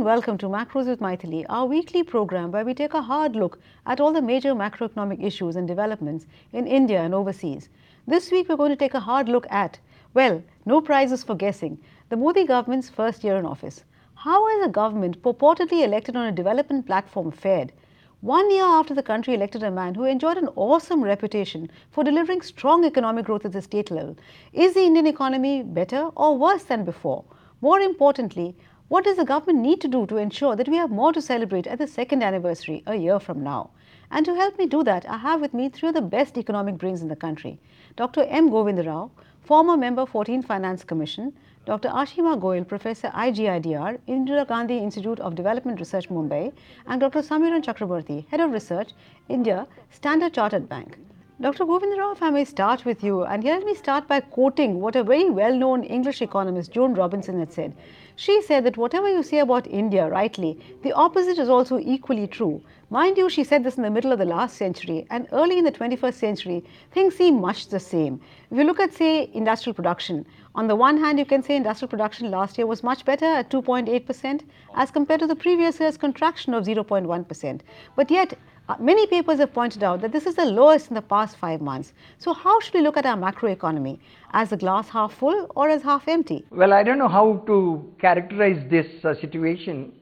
welcome to Macros with Mythili, our weekly program where we take a hard look at all the major macroeconomic issues and developments in India and overseas. This week we're going to take a hard look at, well, no prizes for guessing, the Modi government's first year in office. How has a government purportedly elected on a development platform fared? 1 year after the country elected a man who enjoyed an awesome reputation for delivering strong economic growth at the state level, is the Indian economy better or worse than before? More importantly, what does the government need to do to ensure that we have more to celebrate at the second anniversary a year from now? And to help me do that, I have with me three of the best economic brains in the country. Dr. M Govinda Rao, former member 14th Finance Commission, Dr. Ashima Goyal, Professor IGIDR, Indira Gandhi Institute of Development Research, Mumbai, and Dr. Samiran Chakraborty, Head of Research, India, Standard Chartered Bank. Dr. Govinda Rao, if I may start with you, and here let me start by quoting what a very well-known English economist, Joan Robinson, had said. She said that whatever you say about India, rightly, the opposite is also equally true. Mind you, she said this in the middle of the last century, and early in the 21st century, things seem much the same. If you look at, say, industrial production, on the one hand, you can say industrial production last year was much better at 2.8% as compared to the previous year's contraction of 0.1%. But yet, many papers have pointed out that this is the lowest in the past 5 months. So how should we look at our macroeconomy? As the glass half full or as half empty? Well, I don't know how to characterize this situation.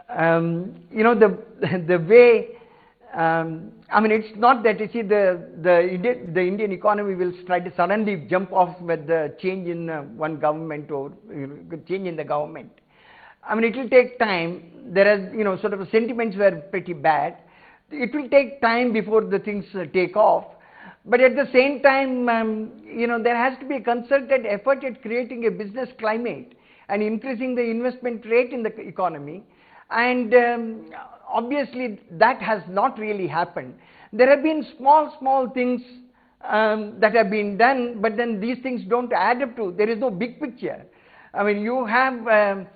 The way, it's not that you see the Indian economy will try to suddenly jump off with the change in one government or change in the government. It will take time. There are, sort of sentiments were pretty bad. It will take time before the things take off. But at the same time, there has to be a concerted effort at creating a business climate and increasing the investment rate in the economy. And obviously, that has not really happened. There have been small things that have been done, but then these things don't add up to. There is no big picture. You have a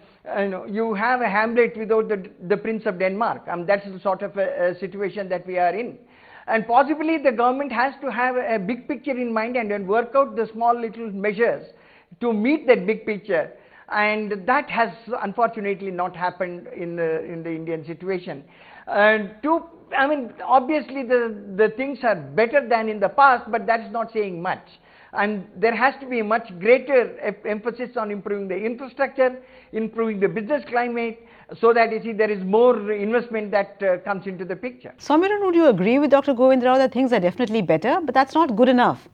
Hamlet without the Prince of Denmark. That's the sort of a situation that we are in. And possibly the government has to have a big picture in mind and then work out the small little measures to meet that big picture. And that has unfortunately not happened in the Indian situation. Obviously the things are better than in the past, but that's not saying much. And there has to be a much greater emphasis on improving the infrastructure, improving the business climate, so that there is more investment that comes into the picture. Samiran, would you agree with Dr. Govinda Rao that things are definitely better, but that's not good enough?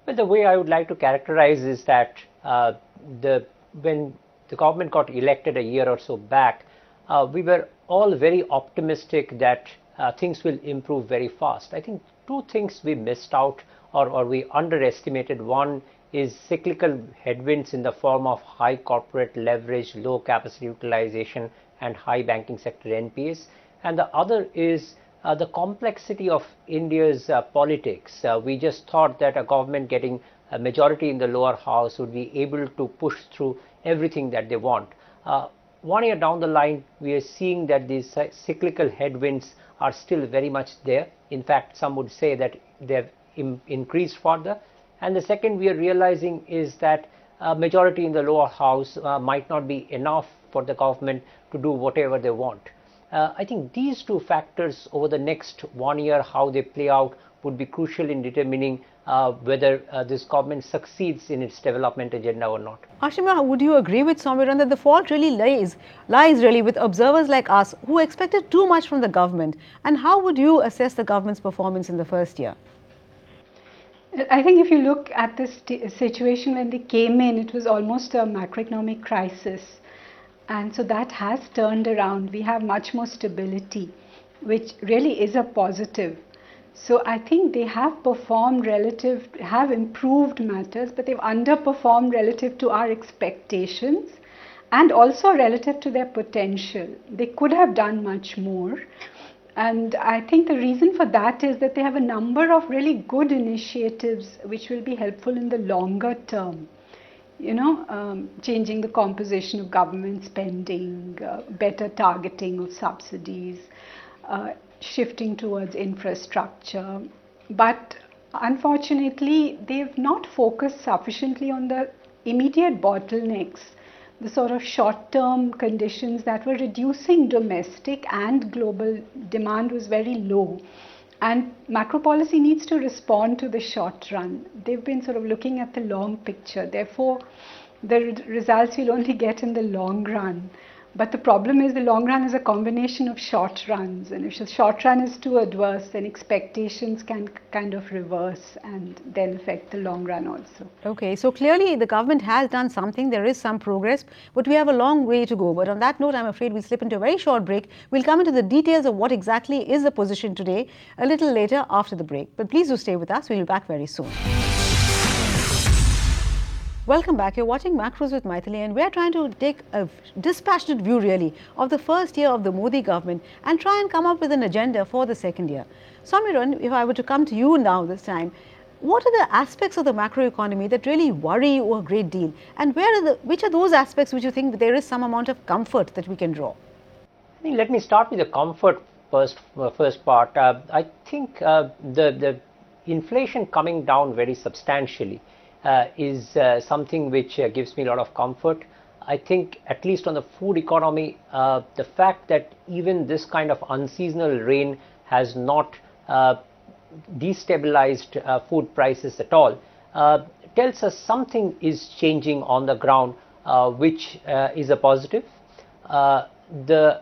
Well, the way I would like to characterize is that when the government got elected a year or so back, we were all very optimistic that things will improve very fast. I think two things we missed out or we underestimated. One is cyclical headwinds in the form of high corporate leverage, low capacity utilization, and high banking sector NPAs. And the other is the complexity of India's politics. We just thought that a government getting a majority in the lower house would be able to push through everything that they want. 1 year down the line, we are seeing that these cyclical headwinds are still very much there. In fact, some would say that they have increased further. And the second we are realizing is that a majority in the lower house might not be enough for the government to do whatever they want. I think these two factors over the next 1 year, how they play out, would be crucial in determining whether this government succeeds in its development agenda or not. Ashima, would you agree with Samiran that the fault really lies really with observers like us who expected too much from the government? And how would you assess the government's performance in the first year? I think if you look at this situation when they came in, it was almost a macroeconomic crisis. And so that has turned around. We have much more stability, which really is a positive. So I think they have performed have improved matters, but they've underperformed relative to our expectations and also relative to their potential. They could have done much more. And I think the reason for that is that they have a number of really good initiatives which will be helpful in the longer term. Changing the composition of government spending, better targeting of subsidies, shifting towards infrastructure. But unfortunately, they've not focused sufficiently on the immediate bottlenecks, the sort of short-term conditions that were reducing domestic and global demand was very low. And macro policy needs to respond to the short run. They've been sort of looking at the long picture. Therefore, the results we'll only get in the long run. But the problem is the long run is a combination of short runs. And if the short run is too adverse, then expectations can kind of reverse and then affect the long run also. Okay, so clearly the government has done something, there is some progress, but we have a long way to go. But on that note, I'm afraid we'll slip into a very short break. We'll come into the details of what exactly is the position today a little later after the break. But please do stay with us, we'll be back very soon. Welcome back. You're watching Macros with Mythili, and we're trying to take a dispassionate view really of the first year of the Modi government and try and come up with an agenda for the second year. Samiran, if I were to come to you now this time, what are the aspects of the macro economy that really worry you a great deal, and which are those aspects which you think there is some amount of comfort that we can draw? I think let me start with the comfort first part. I think the inflation coming down very substantially is something which gives me a lot of comfort. I think at least on the food economy, the fact that even this kind of unseasonal rain has not destabilized food prices at all tells us something is changing on the ground, which is a positive. The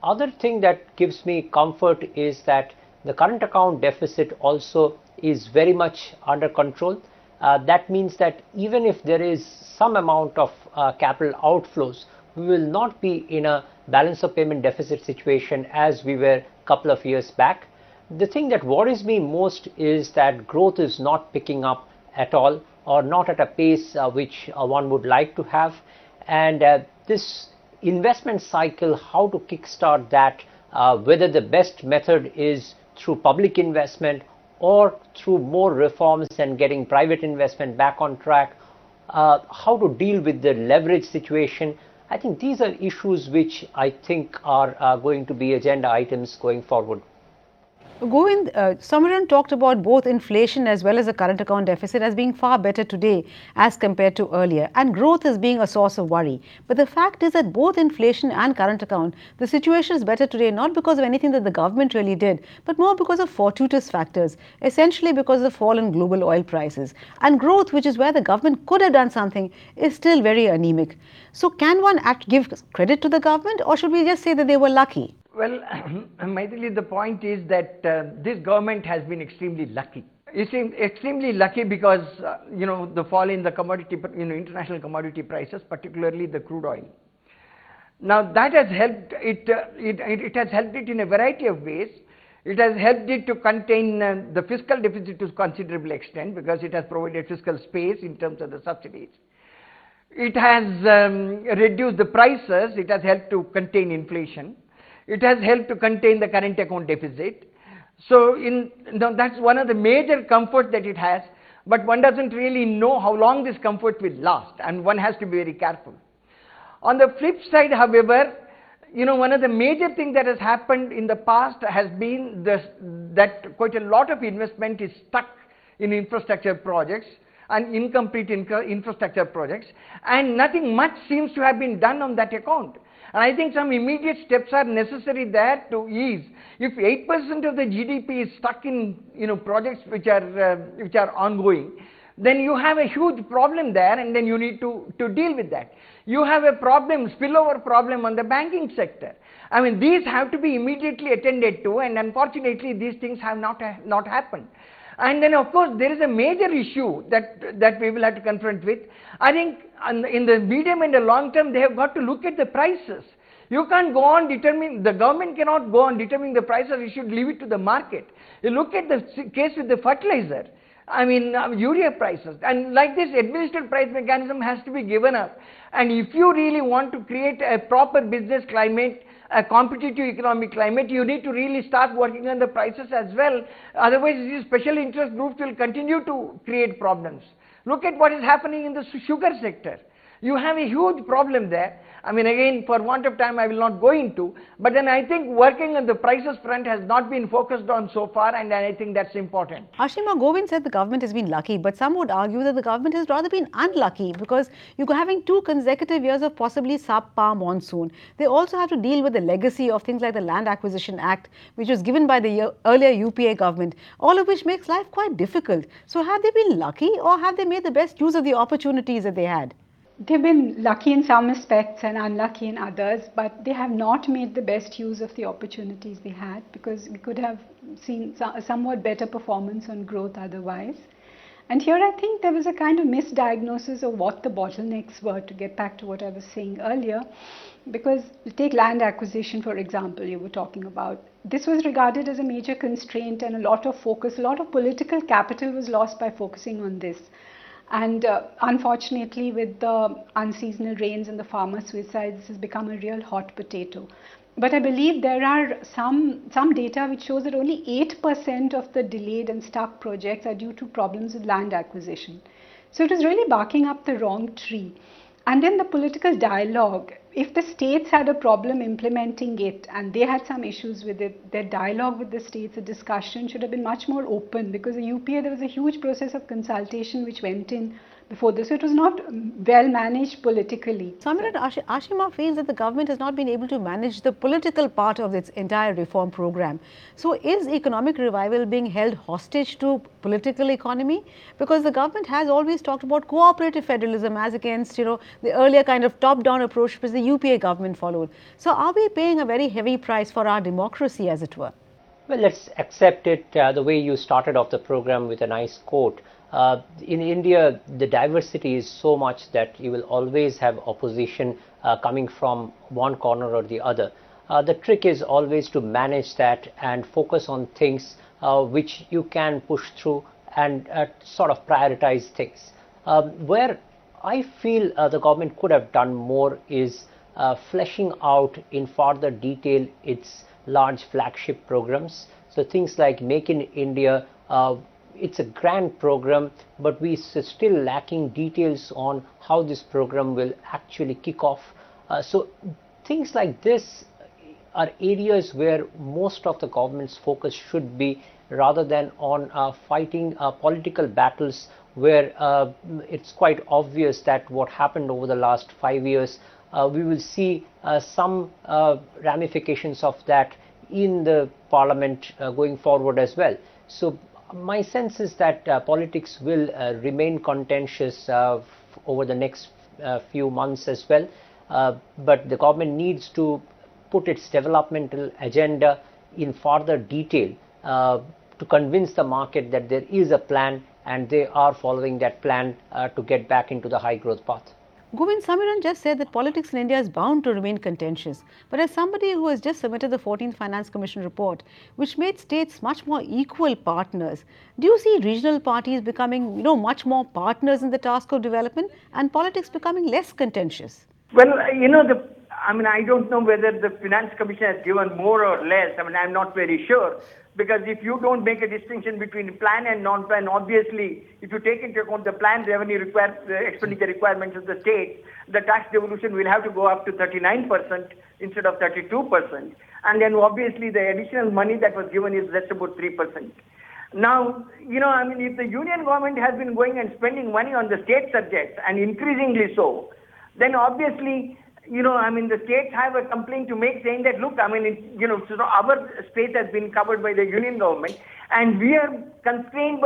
other thing that gives me comfort is that the current account deficit also is very much under control. That means that even if there is some amount of capital outflows, we will not be in a balance of payment deficit situation as we were a couple of years back. The thing that worries me most is that growth is not picking up at all, or not at a pace which one would like to have. And this investment cycle, how to kickstart that, whether the best method is through public investment or through more reforms and getting private investment back on track, how to deal with the leverage situation. I think these are issues which I think are going to be agenda items going forward. Govind, Samiran talked about both inflation as well as the current account deficit as being far better today as compared to earlier, and growth as being a source of worry. But the fact is that both inflation and current account, the situation is better today not because of anything that the government really did, but more because of fortuitous factors, essentially because of the fall in global oil prices. And growth, which is where the government could have done something, is still very anemic. So can one give credit to the government, or should we just say that they were lucky? Well, Mythili, the point is that this government has been extremely lucky. It's extremely lucky because, the fall in the commodity, international commodity prices, particularly the crude oil. Now that has helped it, it has helped it in a variety of ways. It has helped it to contain the fiscal deficit to a considerable extent because it has provided fiscal space in terms of the subsidies. It has reduced the prices, it has helped to contain inflation. It has helped to contain the current account deficit. So that's one of the major comforts that it has, but one doesn't really know how long this comfort will last, and one has to be very careful. On the flip side, however, one of the major things that has happened in the past has been that quite a lot of investment is stuck in infrastructure projects and incomplete infrastructure projects, and nothing much seems to have been done on that account. And I think some immediate steps are necessary there to ease. If 8% of the GDP is stuck in projects which are ongoing, then you have a huge problem there, and then you need to deal with that. You have a problem, spillover problem on the banking sector. I mean, these have to be immediately attended to, and unfortunately these things have not happened. And then of course there is a major issue that we will have to confront with. I think in the medium and the long term, they have got to look at the prices. You can't go on the government cannot go on determining the prices, you should leave it to the market. You look at the case with the fertilizer, I mean urea prices, and like this administered price mechanism has to be given up. And if you really want to create a proper business climate, a competitive economic climate, you need to really start working on the prices as well. Otherwise, these special interest groups will continue to create problems. Look at what is happening in the sugar sector. you have a huge problem there. I mean, again, for want of time, I will not go into, but then I think working on the prices front has not been focused on so far, and I think that's important. Ashima Govind said the government has been lucky, but some would argue that the government has rather been unlucky because you're having 2 consecutive years of possibly subpar monsoon. They also have to deal with the legacy of things like the Land Acquisition Act, which was given by the earlier UPA government, all of which makes life quite difficult. So have they been lucky, or have they made the best use of the opportunities that they had? They've been lucky in some aspects and unlucky in others, but they have not made the best use of the opportunities they had, because we could have seen a somewhat better performance on growth otherwise. And here I think there was a kind of misdiagnosis of what the bottlenecks were, to get back to what I was saying earlier, because take land acquisition, for example, you were talking about. This was regarded as a major constraint, and a lot of focus, a lot of political capital was lost by focusing on this. And unfortunately, with the unseasonal rains and the farmer suicides, this has become a real hot potato. But I believe there are some data which shows that only 8% of the delayed and stuck projects are due to problems with land acquisition. So it is really barking up the wrong tree. And then the political dialogue, if the states had a problem implementing it and they had some issues with it, their dialogue with the states, the discussion should have been much more open, because the UPA, there was a huge process of consultation which went in before this. So it was not well managed politically. Samiran, Ashima feels that the government has not been able to manage the political part of its entire reform program. So is economic revival being held hostage to political economy? Because the government has always talked about cooperative federalism as against, the earlier kind of top-down approach which the UPA government followed. So are we paying a very heavy price for our democracy, as it were? Well, let's accept it the way you started off the program with a nice quote. In India, the diversity is so much that you will always have opposition coming from one corner or the other. The trick is always to manage that and focus on things which you can push through and sort of prioritize things. Where I feel the government could have done more is fleshing out in further detail its large flagship programs. So things like Make in India, it's a grand program, but we are still lacking details on how this program will actually kick off. So things like this are areas where most of the government's focus should be, rather than on fighting political battles where it's quite obvious that what happened over the last 5 years, we will see some ramifications of that in the parliament going forward as well. So my sense is that politics will remain contentious over the next few months as well, but the government needs to put its developmental agenda in further detail to convince the market that there is a plan and they are following that plan to get back into the high growth path. Govind, Samiran just said that politics in India is bound to remain contentious. But as somebody who has just submitted the 14th Finance Commission report, which made states much more equal partners, do you see regional parties becoming, much more partners in the task of development and politics becoming less contentious? Well, I don't know whether the Finance Commission has given more or less. I'm not very sure. Because if you don't make a distinction between plan and non-plan, obviously, if you take into account the plan revenue expenditure requirements of the state, the tax devolution will have to go up to 39% instead of 32%. And then obviously the additional money that was given is just about 3%. Now, if the union government has been going and spending money on the state subjects, and increasingly so, then obviously, the states have a complaint to make, saying that, look, our space has been covered by the union government, and we are constrained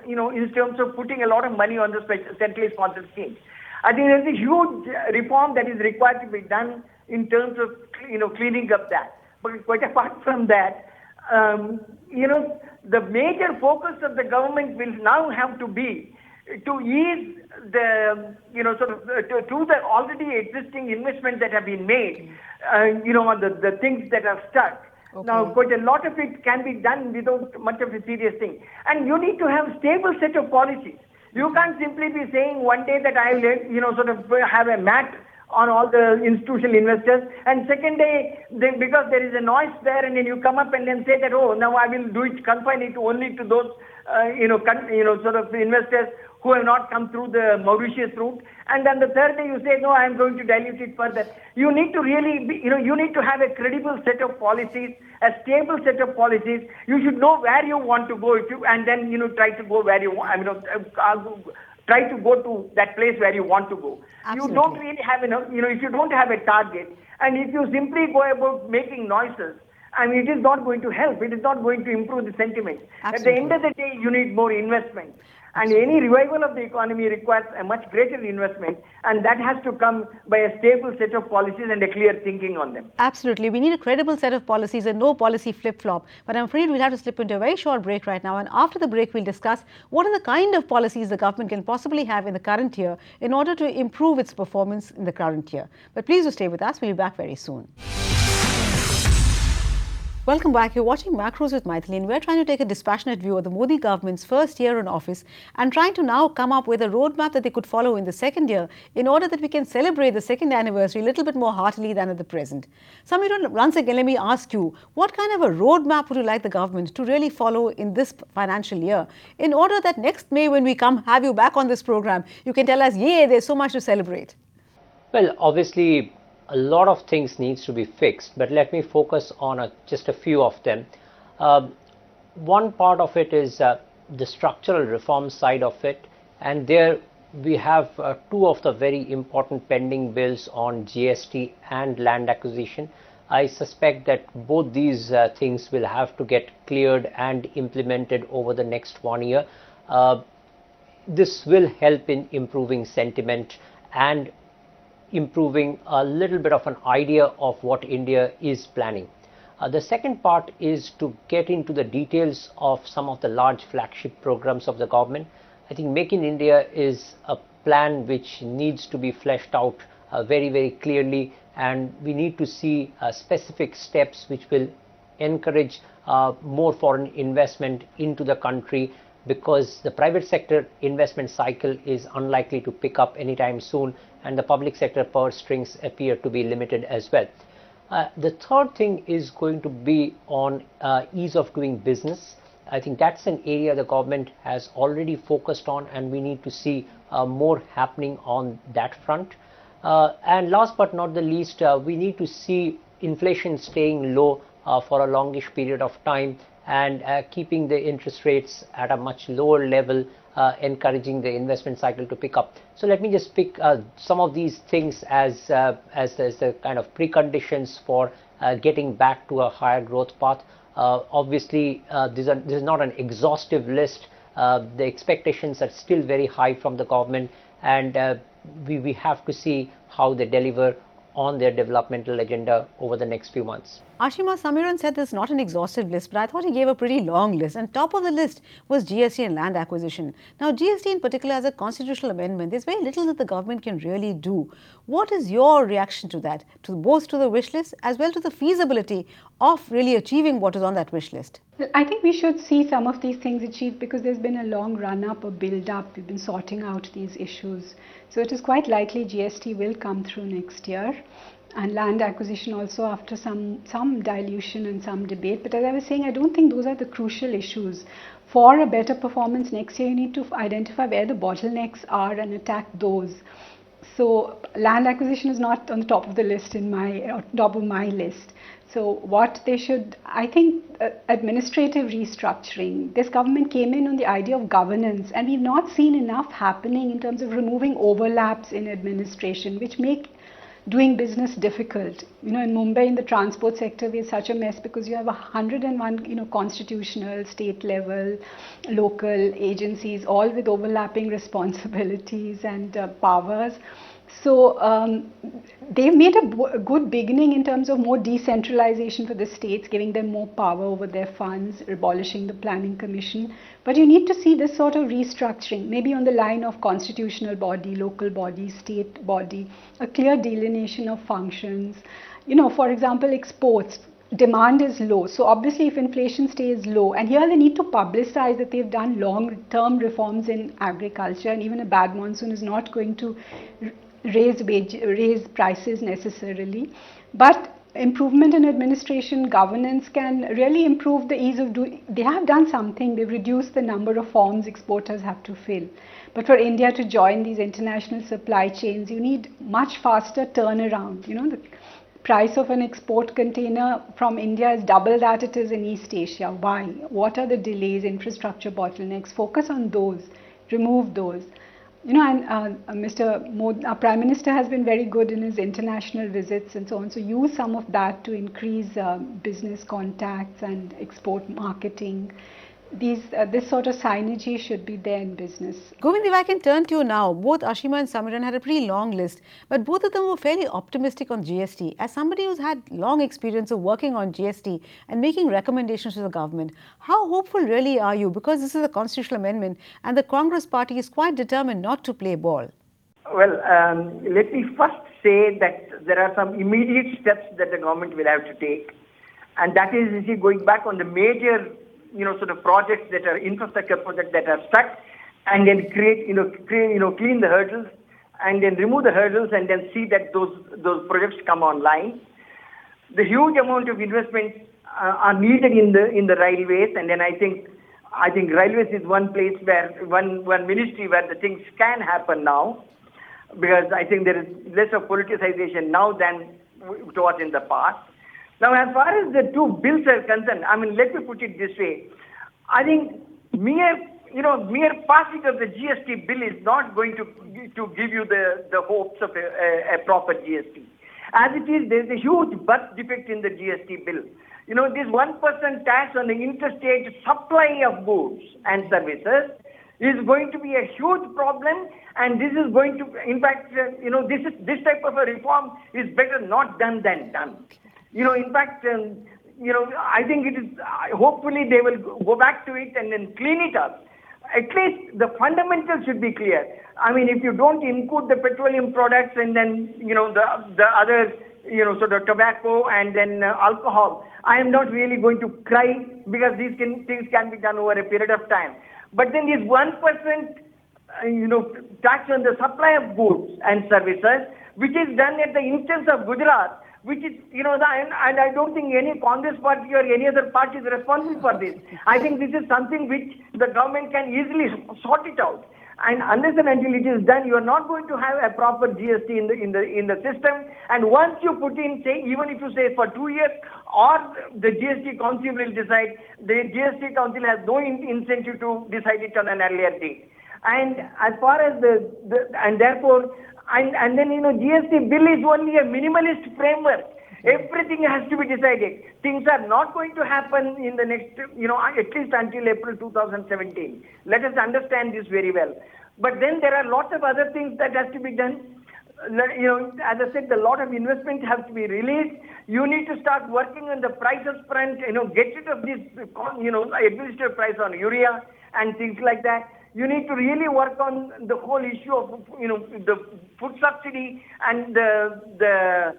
in terms of putting a lot of money on the centrally sponsored schemes. I think there's a huge reform that is required to be done in terms of, cleaning up that. But quite apart from that, the major focus of the government will now have to be to ease the, to the already existing investments that have been made, on the things that are stuck. Okay. Now, quite a lot of it can be done without much of a serious thing. And you need to have a stable set of policies. You can't simply be saying one day that I will, have a mat on all the institutional investors. And second day, because there is a noise there, and then you come up and then say that, oh, now I will do it, confine it only to those, sort of investors who have not come through the Mauritius route. And then the third day you say, no, I am going to dilute it further. You need to really, you need to have a credible set of policies, a stable set of policies. You should know where you want to go, and then, try to go where you want, try to go to that place where you want to go. Absolutely. You don't really have if you don't have a target, and if you simply go about making noises, it is not going to help. It is not going to improve the sentiment. Absolutely. At the end of the day, you need more investment. And any revival of the economy requires a much greater investment, and that has to come by a stable set of policies and a clear thinking on them. Absolutely. We need a credible set of policies and no policy flip-flop. But I'm afraid we'll have to slip into a very short break right now. And after the break, we'll discuss what are the kind of policies the government can possibly have in the current year in order to improve its performance in the current year. But please do stay with us. We'll be back very soon. Welcome back. You're watching Macros with Mythili, and we're trying to take a dispassionate view of the Modi government's first year in office and trying to now come up with a roadmap that they could follow in the second year in order that we can celebrate the second anniversary a little bit more heartily than at the present. Samiran, once again, let me ask you, what kind of a roadmap would you like the government to really follow in this financial year in order that next May, when we come have you back on this program, you can tell us, yay, there's so much to celebrate? Well, obviously, a lot of things needs to be fixed, but let me focus on just a few of them. One part of it is the structural reform side of it, and there we have two of the very important pending bills on GST and land acquisition. I suspect that both these things will have to get cleared and implemented over the next 1 year. This will help in improving sentiment and improving a little bit of an idea of what India is planning. The second part is to get into the details of some of the large flagship programs of the government. I think Make in India is a plan which needs to be fleshed out very, very clearly, and we need to see specific steps which will encourage more foreign investment into the country, because the private sector investment cycle is unlikely to pick up anytime soon, and the public sector purse strings appear to be limited as well. The third thing is going to be on ease of doing business. I think that's an area the government has already focused on, and we need to see more happening on that front. And last but not the least, we need to see inflation staying low for a longish period of time, and keeping the interest rates at a much lower level, encouraging the investment cycle to pick up. So let me just pick some of these things as the kind of preconditions for getting back to a higher growth path. Obviously, this is not an exhaustive list. The expectations are still very high from the government, and we have to see how they deliver on their developmental agenda over the next few months. Ashima, Samiran said this is not an exhaustive list, but I thought he gave a pretty long list, and top of the list was GST and land acquisition. Now, GST in particular as a constitutional amendment, there's very little that the government can really do. What is your reaction to that, both to the wish list as well to the feasibility of really achieving what is on that wish list? I think we should see some of these things achieved because there's been a long run-up, a build-up. We've been sorting out these issues. So it is quite likely GST will come through next year, and land acquisition also after some dilution and some debate. But as I was saying, I don't think those are the crucial issues. For a better performance next year, you need to identify where the bottlenecks are and attack those. So land acquisition is not on the top of the list top of my list. So what they should, I think, administrative restructuring. This government came in on the idea of governance, and we've not seen enough happening in terms of removing overlaps in administration, which make doing business difficult. In Mumbai, in the transport sector, we have such a mess because you have 101, constitutional, state level, local agencies, all with overlapping responsibilities and powers. So they've made a good beginning in terms of more decentralization for the states, giving them more power over their funds, abolishing the planning commission. But you need to see this sort of restructuring, maybe on the line of constitutional body, local body, state body, a clear delineation of functions. For example, exports. Demand is low. So obviously if inflation stays low, and here they need to publicize that they've done long-term reforms in agriculture, and even a bad monsoon is not going to raise prices necessarily, but improvement in administration governance can really improve the ease of doing. They have done something. They've reduced the number of forms exporters have to fill. But for India to join these international supply chains, you need much faster turnaround. You know, the price of an export container from India is double that it is in East Asia. Why? What are the delays, infrastructure bottlenecks? Focus on those, remove those. You know, and Mr. Modi, our Prime Minister has been very good in his international visits and so on. So use some of that to increase business contacts and export marketing. This sort of synergy should be there in business. Govind, if I can turn to you now, both Ashima and Samiran had a pretty long list, but both of them were fairly optimistic on GST. As somebody who's had long experience of working on GST and making recommendations to the government, how hopeful really are you? Because this is a constitutional amendment and the Congress party is quite determined not to play ball. Well, let me first say that there are some immediate steps that the government will have to take, and that is, you see, going back on the major sort of projects that are infrastructure projects that are stuck, and then clean the hurdles, and then remove the hurdles, and then see that those projects come online. The huge amount of investments are needed in the railways, and then I think railways is one place where one ministry where the things can happen now, because I think there is less of politicization now than it was in the past. Now, as far as the two bills are concerned, I mean, let me put it this way. I think mere passing of the GST bill is not going to give you the hopes of a proper GST. As it is, there is a huge birth defect in the GST bill. You know, this 1% tax on the interstate supply of goods and services is going to be a huge problem, and this is going to, in fact, this type of a reform is better not done than done. In fact, I think it is, hopefully they will go back to it and then clean it up. At least the fundamentals should be clear. I mean, if you don't include the petroleum products and then, the other, sort of tobacco and then alcohol, I am not really going to cry, because these things can be done over a period of time. But then this 1%, tax on the supply of goods and services, which is done at the instance of Gujarat, which is, and I don't think any Congress party or any other party is responsible for this. I think this is something which the government can easily sort it out. And unless and until it is done, you are not going to have a proper GST in the system. And once you put in, say, even if you say for 2 years, or the GST Council will decide, the GST Council has no incentive to decide it on an earlier date. And as far as and then GST bill is only a minimalist framework. Everything has to be decided. Things are not going to happen in the next, at least until April 2017. Let us understand this very well. But then there are lots of other things that has to be done. As I said, a lot of investment has to be released. You need to start working on the prices front, get rid of this, administrative price on urea and things like that. You need to really work on the whole issue of, the food subsidy, and the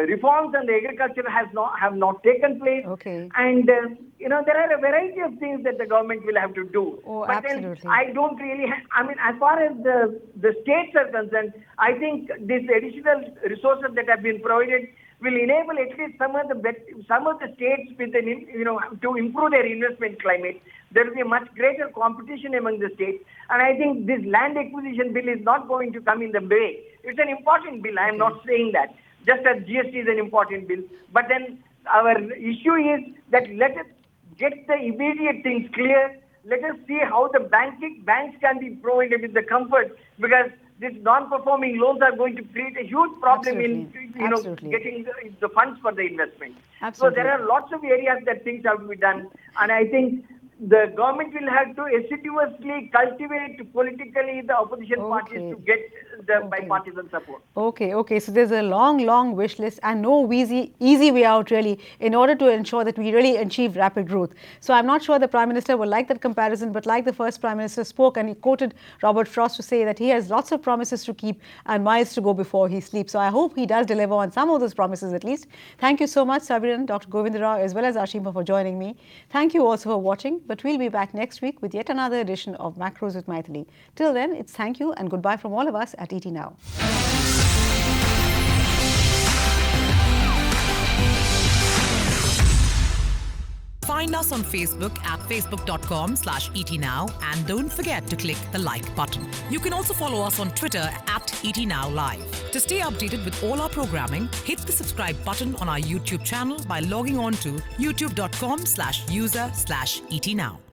reforms on the agriculture have not taken place. Okay. And, there are a variety of things that the government will have to do. Oh, but absolutely. Then I don't really, as far as the states are concerned, I think these additional resources that have been provided will enable at least some of the states with to improve their investment climate. There will be a much greater competition among the states, and I think this land acquisition bill is not going to come in the way. It's an important bill. I am not saying that. Just as GST is an important bill, but then our issue is that let us get the immediate things clear. Let us see how the banks can be provided with the comfort, because these non-performing loans are going to create a huge problem in getting the funds for the investment. Absolutely. So there are lots of areas that things have to be done, and I think the government will have to assiduously cultivate politically the opposition parties to get the bipartisan support. Okay. So there's a long wish list and no easy way out really in order to ensure that we really achieve rapid growth. So I'm not sure the Prime Minister will like that comparison, but like the first Prime Minister spoke and he quoted Robert Frost to say that he has lots of promises to keep and miles to go before he sleeps. So I hope he does deliver on some of those promises at least. Thank you so much, Samiran, Dr. Govinda Rao, as well as Ashima for joining me. Thank you also for watching. but we'll be back next week with yet another edition of Macros with Mythili. Till then, it's thank you and goodbye from all of us at ET Now. Find us on Facebook at facebook.com/ETNow and don't forget to click the like button. You can also follow us on Twitter at ETNowLive. To stay updated with all our programming, hit the subscribe button on our YouTube channel by logging on to youtube.com/user/ETNow.